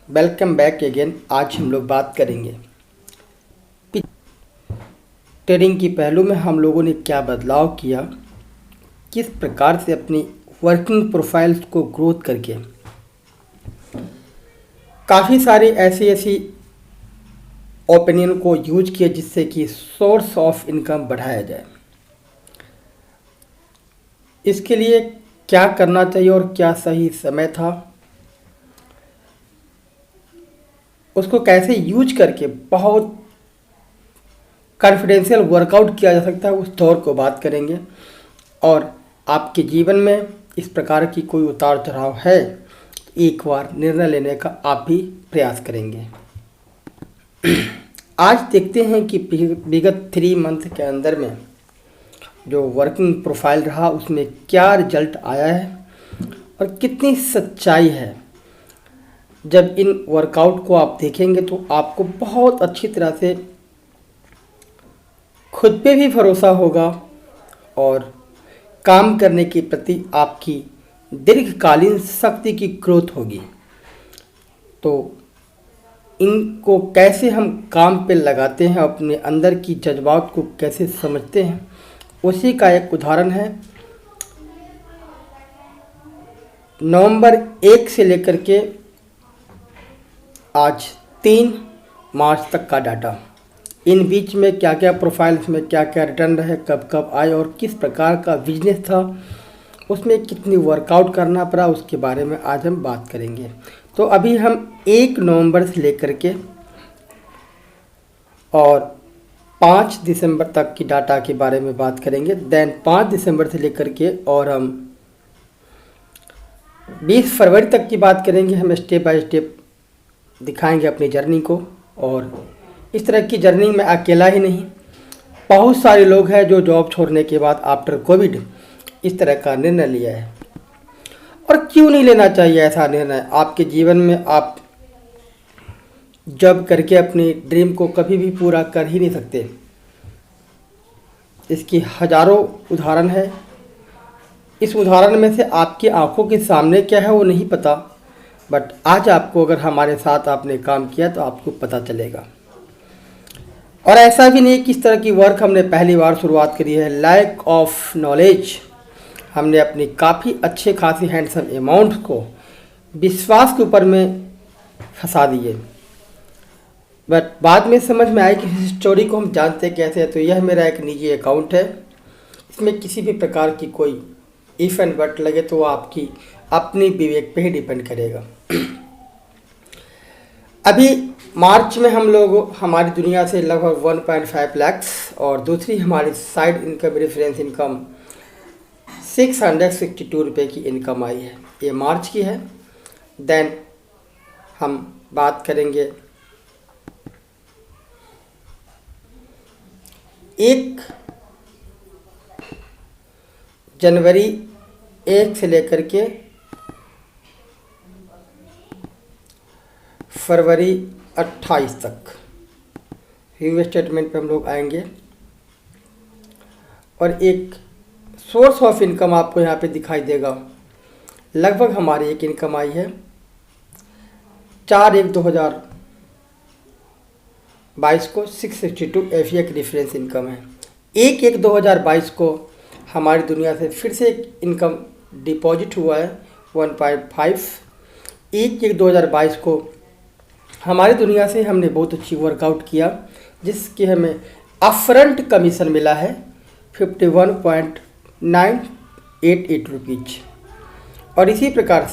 Welcome back again. आज हम लोग बात करेंगे ट्रेडिंग की पहलू में हम लोगों ने क्या बदलाव किया, किस प्रकार से अपनी वर्किंग प्रोफाइल्स को ग्रोथ करके काफ़ी सारी ऐसी ओपिनियन को यूज किया जिससे कि सोर्स ऑफ इनकम बढ़ाया जाए। इसके लिए क्या करना चाहिए और क्या सही समय था, उसको कैसे यूज करके बहुत कॉन्फिडेंशियल वर्कआउट किया जा सकता है, उस दौर को बात करेंगे। और आपके जीवन में इस प्रकार की कोई उतार चढ़ाव है, एक बार निर्णय लेने का आप भी प्रयास करेंगे। आज देखते हैं कि विगत 3 मंथ के अंदर में जो वर्किंग प्रोफाइल रहा उसमें क्या रिजल्ट आया है और कितनी सच्चाई है। जब इन वर्कआउट को आप देखेंगे तो आपको बहुत अच्छी तरह से खुद पे भी भरोसा होगा और काम करने के प्रति आपकी दीर्घकालीन शक्ति की ग्रोथ होगी। तो इनको कैसे हम काम पे लगाते हैं, अपने अंदर की जज्बात को कैसे समझते हैं, उसी का एक उदाहरण है नवंबर 1 से लेकर के आज 3 मार्च तक का डाटा। इन बीच में क्या क्या प्रोफाइल्स में क्या क्या रिटर्न रहे, कब कब आए और किस प्रकार का बिजनेस था, उसमें कितनी वर्कआउट करना पड़ा, उसके बारे में आज हम बात करेंगे। तो अभी हम 1 नवंबर से लेकर के और 5 दिसंबर तक की डाटा के बारे में बात करेंगे। देन 5 दिसंबर से लेकर के और हम 20 फरवरी तक की बात करेंगे। हम स्टेप बाय स्टेप दिखाएंगे अपनी जर्नी को। और इस तरह की जर्नी में अकेला ही नहीं, बहुत सारे लोग हैं जो जॉब छोड़ने के बाद आफ्टर कोविड इस तरह का निर्णय लिया है। और क्यों नहीं लेना चाहिए ऐसा निर्णय? आपके जीवन में आप जॉब करके अपनी ड्रीम को कभी भी पूरा कर ही नहीं सकते। इसकी हजारों उदाहरण है। इस उदाहरण में से आपकी आंखों के सामने क्या है वो नहीं पता, बट आज आपको अगर हमारे साथ आपने काम किया तो आपको पता चलेगा। और ऐसा भी नहीं कि इस तरह की वर्क हमने पहली बार शुरुआत करी है। लैक ऑफ नॉलेज, हमने अपनी काफ़ी अच्छे खासी हैंडसम अमाउंट को विश्वास के ऊपर में फंसा दिए, बट बाद में समझ में आया कि इस स्टोरी को हम जानते कैसे हैं। तो यह मेरा एक निजी अकाउंट है, इसमें किसी भी प्रकार की कोई इफ़ एंड बट लगे तो वो आपकी अपनी विवेक पे ही डिपेंड करेगा। अभी मार्च में हम लोग हमारी दुनिया से लगभग 1.5 लाख और दूसरी हमारी साइड इनकम रेफरेंस इनकम 662 रुपये की इनकम आई है। ये मार्च की है। देन हम बात करेंगे 1 जनवरी 1 से लेकर के फरवरी 28 तक व्यू स्टेटमेंट पे हम लोग आएंगे और एक सोर्स ऑफ इनकम आपको यहाँ पे दिखाई देगा। लगभग हमारी एक इनकम आई है 4/1/2022 को 662 एक रेफरेंस इनकम है। 1/1/2022 को हमारी दुनिया से फिर से एक इनकम डिपॉजिट हुआ है 1.5। 1/1/2022 को हमारी दुनिया से हमने बहुत अच्छी वर्कआउट किया जिसके हमें अपफ्रंट कमीशन मिला है 51.988 रुपीज। और इसी प्रकार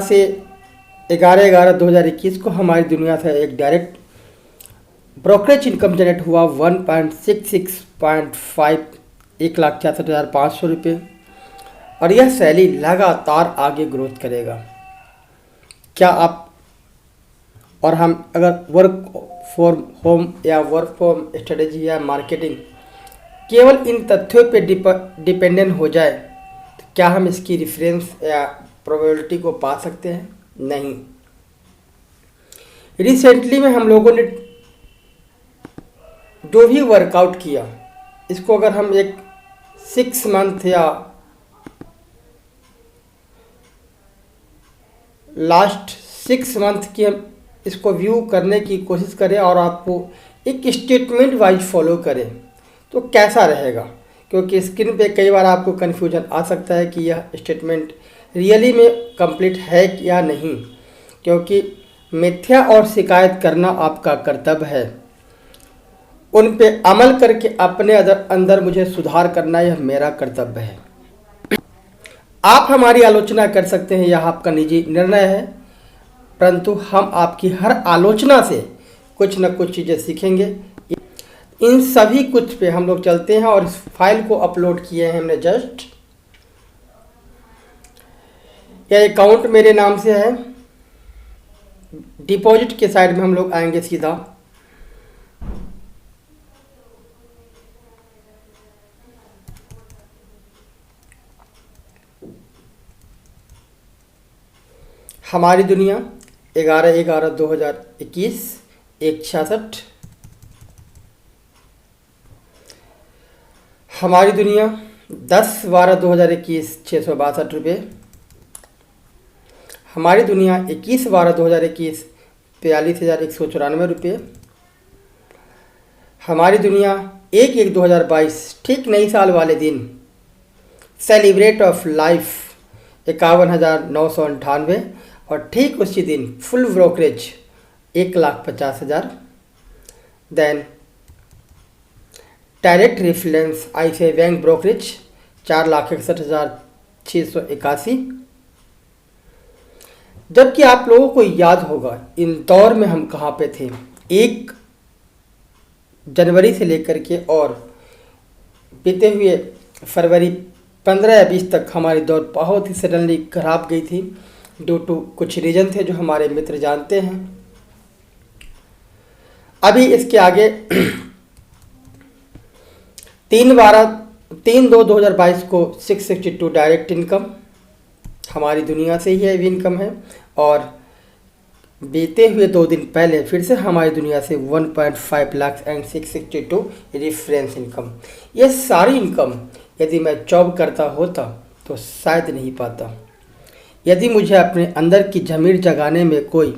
से 11/11/2021 को हमारी दुनिया से एक डायरेक्ट ब्रोकरेज इनकम जनरेट हुआ 1.66.5 1,66,500 रुपये। और यह शैली लगातार आगे ग्रोथ करेगा। क्या आप और हम अगर वर्क फ्रॉम होम या वर्क फ्रॉम स्ट्रेटेजी या मार्केटिंग केवल इन तथ्यों पे डिपेंडेंट हो जाए तो क्या हम इसकी रेफरेंस या प्रोबेबिलिटी को पा सकते हैं? नहीं। रिसेंटली में हम लोगों ने जो भी वर्कआउट किया इसको अगर हम एक 6 मंथ या लास्ट 6 मंथ की हम इसको व्यू करने की कोशिश करें और आपको एक स्टेटमेंट वाइज फॉलो करें तो कैसा रहेगा, क्योंकि स्क्रीन पे कई बार आपको कन्फ्यूजन आ सकता है कि यह स्टेटमेंट रियली में कंप्लीट है या नहीं, क्योंकि मिथ्या और शिकायत करना आपका कर्तव्य है। उन पे अमल करके अपने अंदर मुझे सुधार करना यह मेरा कर्तव्य है। आप हमारी आलोचना कर सकते हैं, यह आपका निजी निर्णय है, परंतु हम आपकी हर आलोचना से कुछ न कुछ चीज़ें सीखेंगे। इन सभी कुछ पे हम लोग चलते हैं और इस फाइल को अपलोड किए हैं हमने जस्ट। यह अकाउंट मेरे नाम से है। डिपॉजिट के साइड में हम लोग आएंगे सीधा। हमारी दुनिया 11/11/2021 166। हमारी दुनिया 10/12/2021 662 रुपये। हमारी दुनिया 21/12/2021 42,194 रुपये। हमारी दुनिया 1/1/2022 ठीक नई साल वाले दिन सेलिब्रेट ऑफ लाइफ 51,998 और ठीक उसी दिन full brokerage 1,50,000। Then direct reference ICICI bank brokerage 4,61,681। जबकि आप लोगों को याद होगा इंदौर में हम कहाँ पे थे 1 जनवरी से लेकर के और बीते हुए फरवरी 15 या 20 तक हमारी दौड़ बहुत ही सडनली खराब गई थी ड्यू टू कुछ रीजन थे जो हमारे मित्र जानते हैं। अभी इसके आगे 3/2/2022 को 662 डायरेक्ट इनकम हमारी दुनिया से ही है इनकम है, और बीते हुए 2 दिन पहले फिर से हमारी दुनिया से 1.5 लाख एंड 662 रेफरेंस इनकम। ये सारी इनकम यदि मैं जॉब करता होता तो शायद नहीं पाता। यदि मुझे अपने अंदर की ज़मीर जगाने में कोई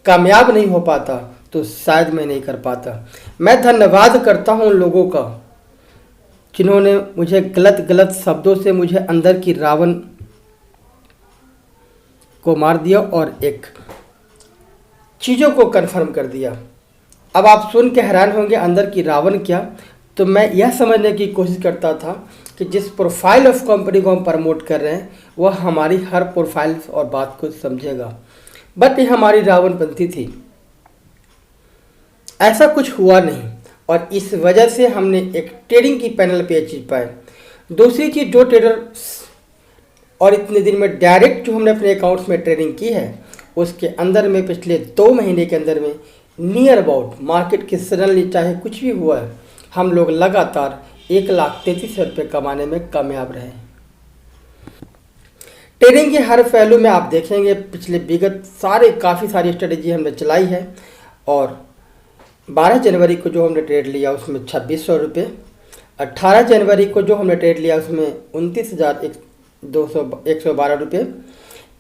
कामयाब नहीं हो पाता तो शायद मैं नहीं कर पाता। मैं धन्यवाद करता हूँ उन लोगों का जिन्होंने मुझे गलत शब्दों से मुझे अंदर की रावण को मार दिया और एक चीज़ों को कन्फर्म कर दिया। अब आप सुन के हैरान होंगे अंदर की रावण क्या, तो मैं यह समझने की कोशिश करता था कि जिस प्रोफाइल ऑफ कंपनी को हम प्रमोट कर रहे हैं वह हमारी हर प्रोफाइल और बात को समझेगा, बट ये हमारी रावणपंथी थी। ऐसा कुछ हुआ नहीं और इस वजह से हमने एक ट्रेडिंग की पैनल पे अचीव पाए। दूसरी चीज़, जो ट्रेडर और इतने दिन में डायरेक्ट जो हमने अपने अकाउंट्स में ट्रेडिंग की है उसके अंदर में पिछले 2 महीने के अंदर में नियर अबाउट मार्केट की सडनली चाहे कुछ भी हुआ है हम लोग लगातार 1,33,000 रुपये कमाने में कामयाब रहे। ट्रेडिंग के हर पहलू में आप देखेंगे पिछले विगत काफ़ी सारी स्ट्रेटेजी हमने चलाई है, और 12 जनवरी को जो हमने ट्रेड लिया उसमें 2,600 रुपये, 18 जनवरी को जो हमने ट्रेड लिया उसमें 29,112 रुपये,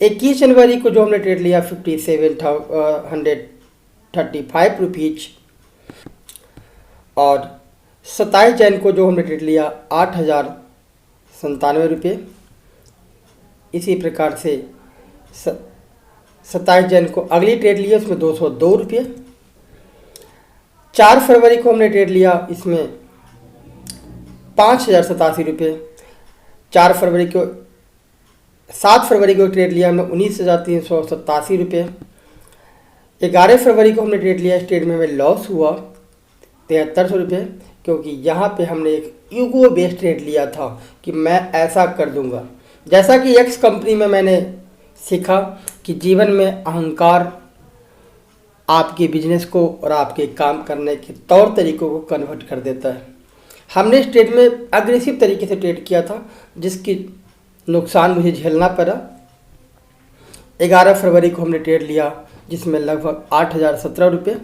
21 जनवरी को जो हमने ट्रेड लिया 57,135 रुपीज, और 27 जैन को जो हमने ट्रेड लिया 8,097 रुपये। इसी प्रकार से 27 जैन को अगली ट्रेड लिया उसमें 202 रुपये। 4 फरवरी को हमने ट्रेड लिया इसमें 5,087 रुपये। 7 फरवरी को ट्रेड लिया हमने 19,387 रुपये। 11 फरवरी को हमने ट्रेड लिया, इस ट्रेड में हमें लॉस हुआ 7300 रुपये, क्योंकि यहाँ पे हमने एक ईगो बेस्ड ट्रेड लिया था कि मैं ऐसा कर दूंगा। जैसा कि एक्स कंपनी में मैंने सीखा कि जीवन में अहंकार आपके बिजनेस को और आपके काम करने के तौर तरीकों को कन्वर्ट कर देता है। हमने इस ट्रेड में अग्रेसिव तरीके से ट्रेड किया था जिसकी नुकसान मुझे झेलना पड़ा। 11 फरवरी को हमने ट्रेड लिया जिसमें लगभग 8,017 रुपये।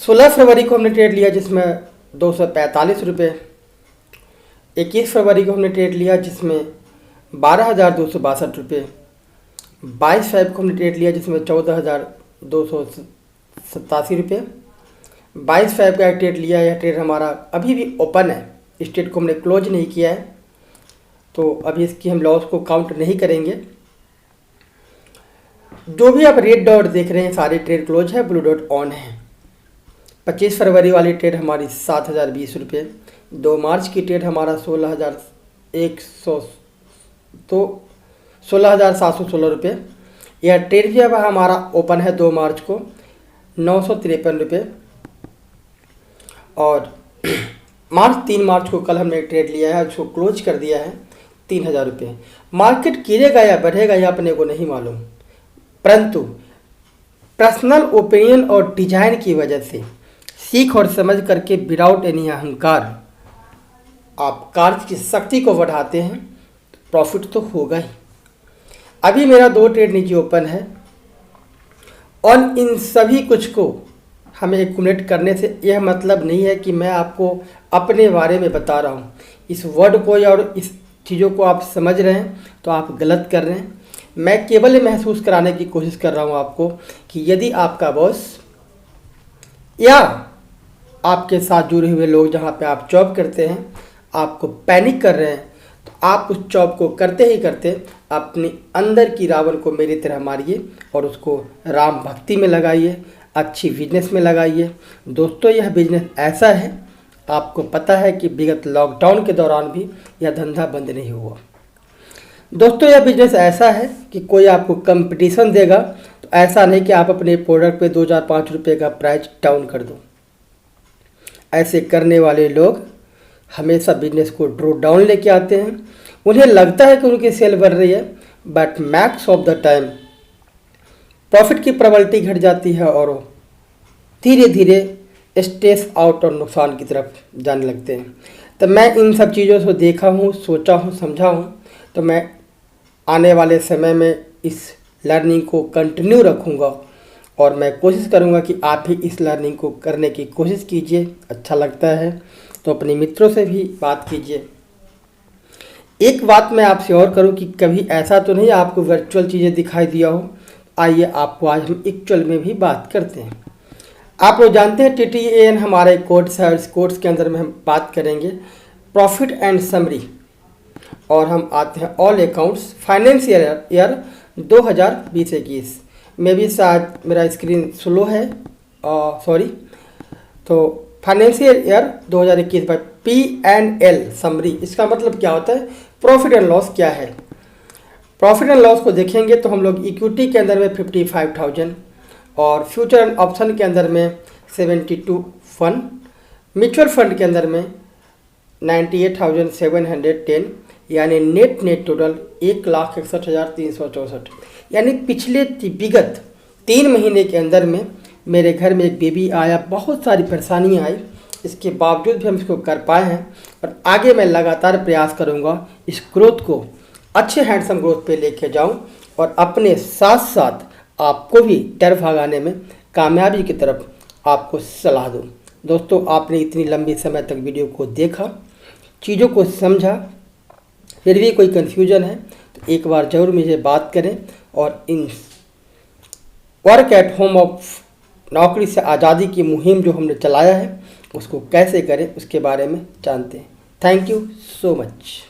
16 फरवरी को हमने ट्रेड लिया जिसमें 245 रुपये। 21 फरवरी को हमने ट्रेड लिया जिसमें 12,262 रुपये। 22/5 को हमने ट्रेड लिया जिसमें 14,287 रुपये। 22/5 का ट्रेड लिया। यह ट्रेड हमारा अभी भी ओपन है, इस ट्रेड को हमने क्लोज नहीं किया है, तो अभी इसकी हम लॉस को काउंट नहीं करेंगे। जो भी आप रेड डॉट देख रहे हैं सारे ट्रेड क्लोज है, ब्लू डॉट ऑन है। 25 फरवरी वाली ट्रेड हमारी 7,020 रुपये। 2 मार्च की ट्रेड हमारा 16,716 रुपये। यह ट्रेड भी अब हमारा ओपन है 2 मार्च को 953 रुपये। और 3 मार्च को कल हमने ट्रेड लिया है, उसको क्लोज कर दिया है 3,000 रुपये। मार्केट गिरेगा या बढ़ेगा यह अपने को नहीं मालूम, परंतु पर्सनल ओपिनियन और डिजाइन की वजह से सीख और समझ करके विदाउट एनी अहंकार आप कार्य की शक्ति को बढ़ाते हैं, प्रॉफिट तो होगा ही। अभी मेरा 2 ट्रेड नीचे ओपन है और इन सभी कुछ को हमें एक्यूमुलेट करने से यह मतलब नहीं है कि मैं आपको अपने बारे में बता रहा हूँ। इस वर्ड को या और इस चीज़ों को आप समझ रहे हैं तो आप गलत कर रहे हैं। मैं केवल ये महसूस कराने की कोशिश कर रहा हूँ आपको कि यदि आपका बॉस या आपके साथ जुड़े हुए लोग जहाँ पे आप जॉब करते हैं आपको पैनिक कर रहे हैं, तो आप उस जॉब को करते ही करते अपने अंदर की रावण को मेरी तरह मारिए और उसको राम भक्ति में लगाइए, अच्छी बिजनेस में लगाइए। दोस्तों यह बिजनेस ऐसा है, आपको पता है कि विगत लॉकडाउन के दौरान भी यह धंधा बंद नहीं हुआ। दोस्तों यह बिजनेस ऐसा है कि कोई आपको कंपटीशन देगा तो ऐसा नहीं कि आप अपने प्रोडक्ट पे 2-4-5 रुपये का प्राइस डाउन कर दो। ऐसे करने वाले लोग हमेशा बिजनेस को ड्रॉ डाउन लेके आते हैं। उन्हें लगता है कि उनकी सेल बढ़ रही है, but max of the time profit की प्रोबेबिलिटी घट जाती है और धीरे धीरे स्ट्रेस आउट और नुकसान की तरफ जाने लगते हैं। तो मैं इन सब चीज़ों को देखा हूँ, सोचा हूँ, समझा हूँ, तो मैं आने वाले समय में इस लर्निंग को कंटिन्यू रखूँगा और मैं कोशिश करूँगा कि आप भी इस लर्निंग को करने की कोशिश कीजिए। अच्छा लगता है तो अपने मित्रों से भी बात कीजिए। एक बात मैं आपसे और करूँ कि कभी ऐसा तो नहीं आपको वर्चुअल चीज़ें दिखाई दिया हो। आइए आपको आज हम एक्चुअल में भी बात करते हैं। आप लोग जानते हैं TTAN हमारे कोर्स है, इस कोर्स के अंदर में हम बात करेंगे प्रॉफिट एंड समरी और हम आते हैं ऑल अकाउंट्स फाइनेंशियल ईयर 2020-21 में भी शायद मेरा स्क्रीन स्लो है, सॉरी। तो financial year 2021 by P&L summary, इसका मतलब क्या होता है, प्रॉफिट एंड लॉस क्या है। प्रॉफिट एंड लॉस को देखेंगे तो हम लोग इक्विटी के अंदर में 55,000 और फ्यूचर एंड ऑप्शन के अंदर में 72 फंड, म्यूचुअल फंड के अंदर में 98,710, यानी नेट टोटल 1,61,364। यानी पिछले विगत 3 महीने के अंदर में मेरे घर में एक बेबी आया, बहुत सारी परेशानियां आई, इसके बावजूद भी हम इसको कर पाए हैं और आगे मैं लगातार प्रयास करूंगा इस ग्रोथ को अच्छे हैंडसम ग्रोथ पे लेके जाऊं और अपने साथ साथ आपको भी डर भगाने में कामयाबी की तरफ आपको सलाह दूं। दोस्तों आपने इतनी लंबी समय तक वीडियो को देखा, चीज़ों को समझा, फिर भी कोई कन्फ्यूजन है तो एक बार ज़रूर मुझे बात करें और in work at home of नौकरी से आज़ादी की मुहिम जो हमने चलाया है उसको कैसे करें उसके बारे में जानते हैं। Thank you so much.